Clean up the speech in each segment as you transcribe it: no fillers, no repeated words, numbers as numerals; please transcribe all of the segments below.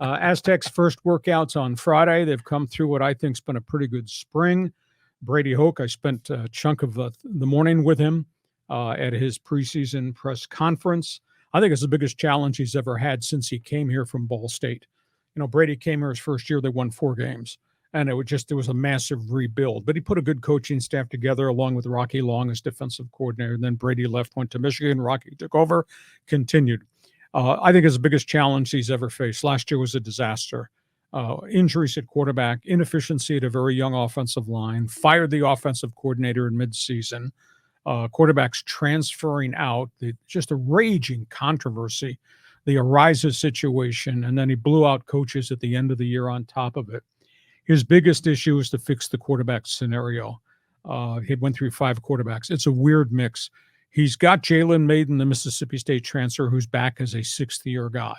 Aztecs' first workouts on Friday. They've come through what I think's been a pretty good spring. Brady Hoke, I spent a chunk of the morning with him at his preseason press conference. I think it's the biggest challenge he's ever had since he came here from Ball State. Brady came here his first year, they won 4 games. And there was a massive rebuild. But he put a good coaching staff together along with Rocky Long as defensive coordinator. And then Brady left, went to Michigan. Rocky took over, continued. I think it's the biggest challenge he's ever faced. Last year was a disaster. Injuries at quarterback, inefficiency at a very young offensive line, fired the offensive coordinator in midseason, quarterbacks transferring out, just a raging controversy, the Ariza situation, and then he blew out coaches at the end of the year on top of it. His biggest issue is to fix the quarterback scenario. He went through 5 quarterbacks. It's a weird mix. He's got Jalen Mayden, the Mississippi State transfer, who's back as a 6th-year guy.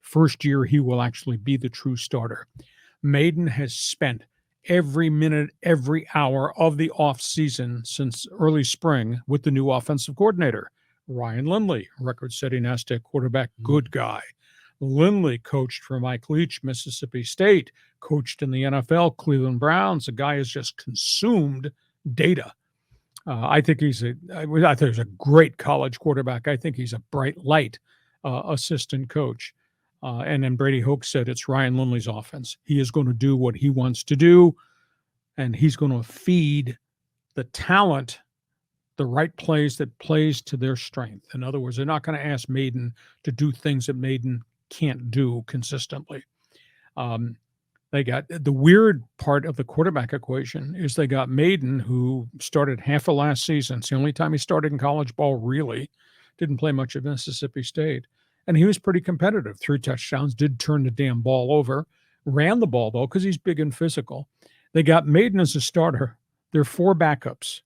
First year, he will actually be the true starter. Mayden has spent every minute, every hour of the offseason since early spring with the new offensive coordinator, Ryan Lindley, record-setting Aztec quarterback, good guy. Lindley coached for Mike Leach, Mississippi State, coached in the NFL, Cleveland Browns. The guy has just consumed data. I think he's a great college quarterback. I think he's a bright light assistant coach. And then Brady Hoke said it's Ryan Lindley's offense. He is going to do what he wants to do, and he's going to feed the talent the right plays that plays to their strength. In other words, they're not going to ask Mayden to do things that Mayden can't do consistently. They got the weird part of the quarterback equation is they got Mayden, who started half of last season. It's the only time he started in college ball, really. Didn't play much at Mississippi State. And he was pretty competitive. 3 touchdowns, did turn the damn ball over. Ran the ball, though, because he's big and physical. They got Mayden as a starter. Their 4 backups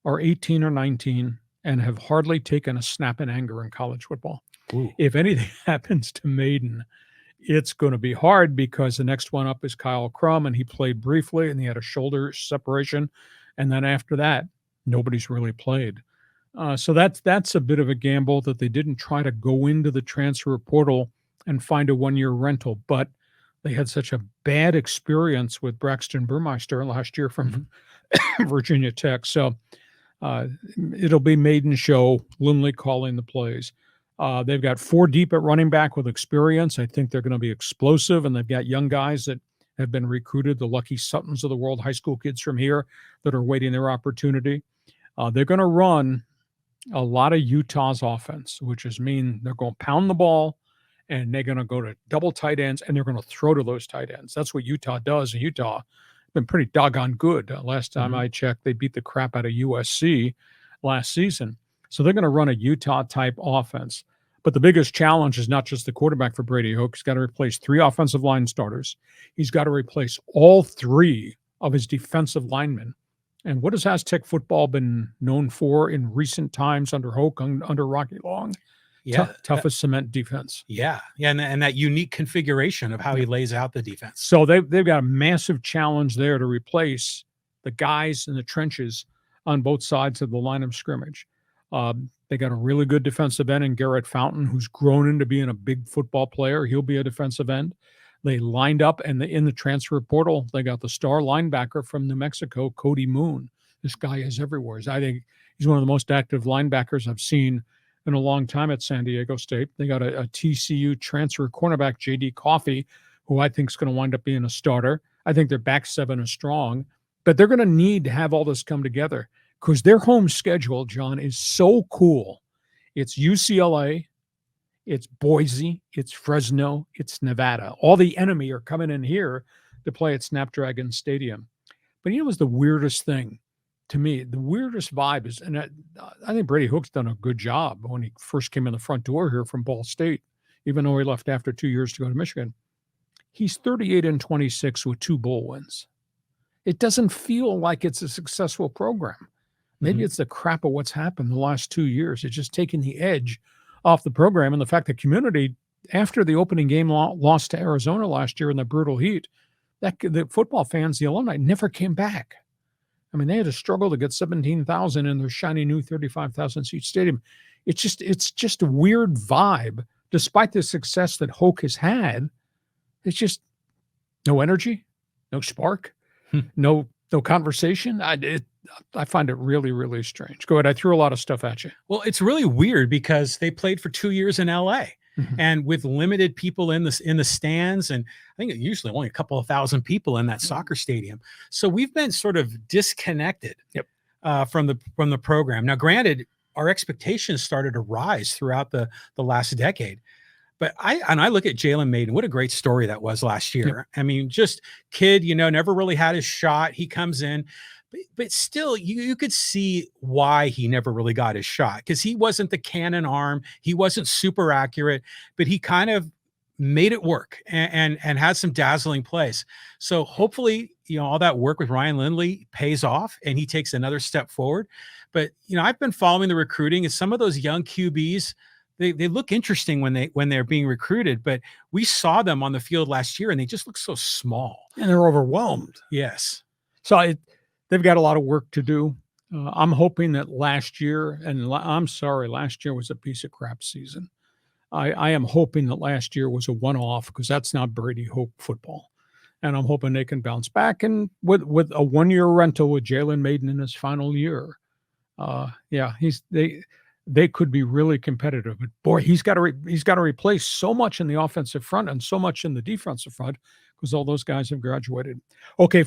are 18 or 19 and have hardly taken a snap in anger in college football. Ooh. If anything happens to Mayden, it's going to be hard because the next one up is Kyle Crum, and he played briefly, and he had a shoulder separation. And then after that, nobody's really played. So that's a bit of a gamble that they didn't try to go into the transfer portal and find a 1-year rental. But they had such a bad experience with Braxton Burmeister last year from Virginia Tech. So it'll be Mayden show, Lindley calling the plays. They've got 4 deep at running back with experience. I think they're going to be explosive, and they've got young guys that have been recruited, the Lucky Suttons of the world, high school kids from here that are waiting their opportunity. They're going to run a lot of Utah's offense, which is mean they're going to pound the ball, and they're going to go to double tight ends, and they're going to throw to those tight ends. That's what Utah does. And Utah has been pretty doggone good. Last time I checked, they beat the crap out of USC last season. So they're going to run a Utah-type offense. But the biggest challenge is not just the quarterback for Brady Hoke. He's got to replace 3 offensive line starters. He's got to replace all 3 of his defensive linemen. And what has Aztec football been known for in recent times under Hoke, under Rocky Long? Yeah, tough as cement defense. Yeah, and that unique configuration of how he lays out the defense. So they've got a massive challenge there to replace the guys in the trenches on both sides of the line of scrimmage. They got a really good defensive end in Garrett Fountain, who's grown into being a big football player. He'll be a defensive end. They lined up, and in the transfer portal, they got the star linebacker from New Mexico, Cody Moon. This guy is everywhere. I think he's one of the most active linebackers I've seen in a long time at San Diego State. They got a TCU transfer cornerback, J.D. Coffey, who I think is going to wind up being a starter. I think their back 7 is strong, but they're going to need to have all this come together because their home schedule, John, is so cool. It's UCLA, it's Boise, it's Fresno, it's Nevada. All the enemy are coming in here to play at Snapdragon Stadium. But you know what's the weirdest thing to me? The weirdest vibe is, and I think Brady Hoke's done a good job when he first came in the front door here from Ball State, even though he left after 2 years to go to Michigan. He's 38-26 with 2 bowl wins. It doesn't feel like it's a successful program. Maybe it's the crap of what's happened the last 2 years. It's just taking the edge off the program, and the fact that community, after the opening game lost to Arizona last year in the brutal heat, that the football fans, the alumni, never came back. I mean, they had to struggle to get 17,000 in their shiny new 35,000-seat stadium. It's just a weird vibe, despite the success that Hoke has had. It's just no energy, no spark, Hmm. no conversation. I find it really, really strange. Go ahead. I threw a lot of stuff at you. Well, it's really weird because they played for 2 years in LA Mhm. and with limited people in the stands, and I think usually only a couple of thousand people in that soccer stadium. So we've been sort of disconnected Yep. from the program. Now, granted, our expectations started to rise throughout the last decade. But I look at Jalen Mayden. What a great story that was last Yep. year. I mean, just kid, never really had his shot. He comes in, but still, you could see why he never really got his shot, because he wasn't the cannon arm. He wasn't super accurate, but he kind of made it work and had some dazzling plays. So hopefully, all that work with Ryan Lindley pays off and he takes another step forward. But I've been following the recruiting, and some of those young QBs, they look interesting when they're being recruited, but we saw them on the field last year and they just look so small. And they're overwhelmed. Yes. So they've got a lot of work to do. I'm hoping that last year, and I'm sorry, last year was a piece of crap season. I am hoping that last year was a one-off, because that's not Brady Hoke football. And I'm hoping they can bounce back, and with a 1-year rental with Jalen Mayden in his final year. Yeah, they could be really competitive. But boy, he's got to replace so much in the offensive front and so much in the defensive front, because all those guys have graduated. Okay,